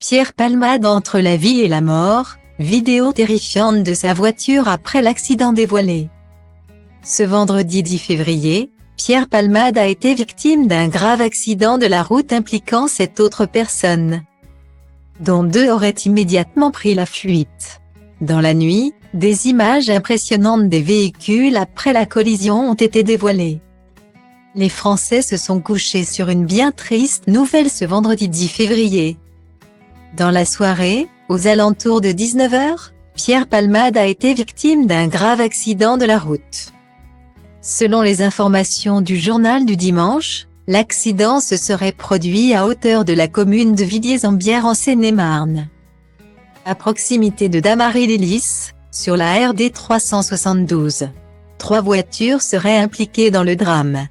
Pierre Palmade entre la vie et la mort, vidéo terrifiante de sa voiture après l'accident dévoilé. Ce vendredi 10 février, Pierre Palmade a été victime d'un grave accident de la route impliquant 7 autres personnes, dont 2 auraient immédiatement pris la fuite. Dans la nuit, des images impressionnantes des véhicules après la collision ont été dévoilées. Les Français se sont couchés sur une bien triste nouvelle ce vendredi 10 février. Dans la soirée, aux alentours de 19 h, Pierre Palmade a été victime d'un grave accident de la route. Selon les informations du journal du dimanche, l'accident se serait produit à hauteur de la commune de Villiers-en-Bière en Seine-et-Marne, à proximité de Damary-lès-Lys, sur la RD 372. 3 voitures seraient impliquées dans le drame.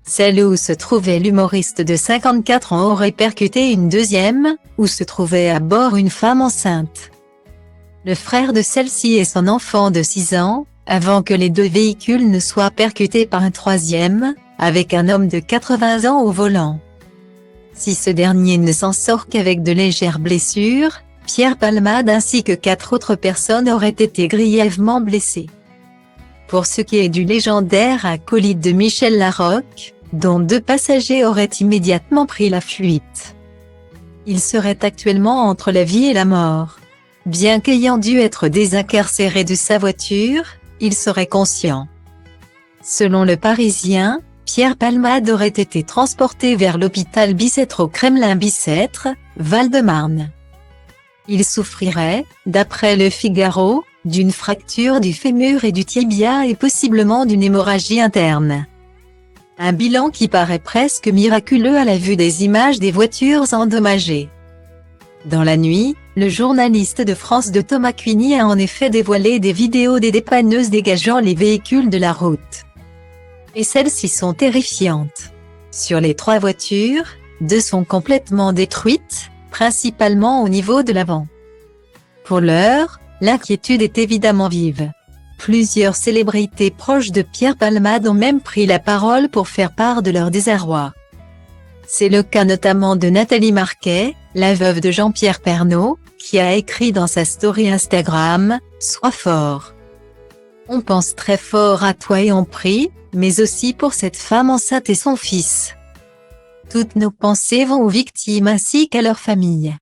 Celle où se trouvait l'humoriste de 54 ans aurait percuté une deuxième, où se trouvait à bord une femme enceinte, le frère de celle-ci et son enfant de 6 ans, avant que les 2 véhicules ne soient percutés par un troisième, avec un homme de 80 ans au volant. Si ce dernier ne s'en sort qu'avec de légères blessures, Pierre Palmade ainsi que 4 autres personnes auraient été grièvement blessées. Pour ce qui est du légendaire acolyte de Michel Larocque, dont 2 passagers auraient immédiatement pris la fuite, il serait actuellement entre la vie et la mort. Bien qu'ayant dû être désincarcéré de sa voiture, il serait conscient. Selon Le Parisien, Pierre Palmade aurait été transporté vers l'hôpital Bicêtre au Kremlin-Bicêtre, Val-de-Marne. Il souffrirait, d'après Le Figaro, d'une fracture du fémur et du tibia et possiblement d'une hémorragie interne. Un bilan qui paraît presque miraculeux à la vue des images des voitures endommagées. Dans la nuit, le journaliste de France 2 Thomas Cuigny a en effet dévoilé des vidéos des dépanneuses dégageant les véhicules de la route. Et celles-ci sont terrifiantes. Sur les 3 voitures, 2 sont complètement détruites, principalement au niveau de l'avant. Pour l'heure, l'inquiétude est évidemment vive. Plusieurs célébrités proches de Pierre Palmade ont même pris la parole pour faire part de leur désarroi. C'est le cas notamment de Nathalie Marquet, la veuve de Jean-Pierre Pernaut, qui a écrit dans sa story Instagram « Sois fort. On pense très fort à toi et on prie, mais aussi pour cette femme enceinte et son fils. Toutes nos pensées vont aux victimes ainsi qu'à leurs familles. »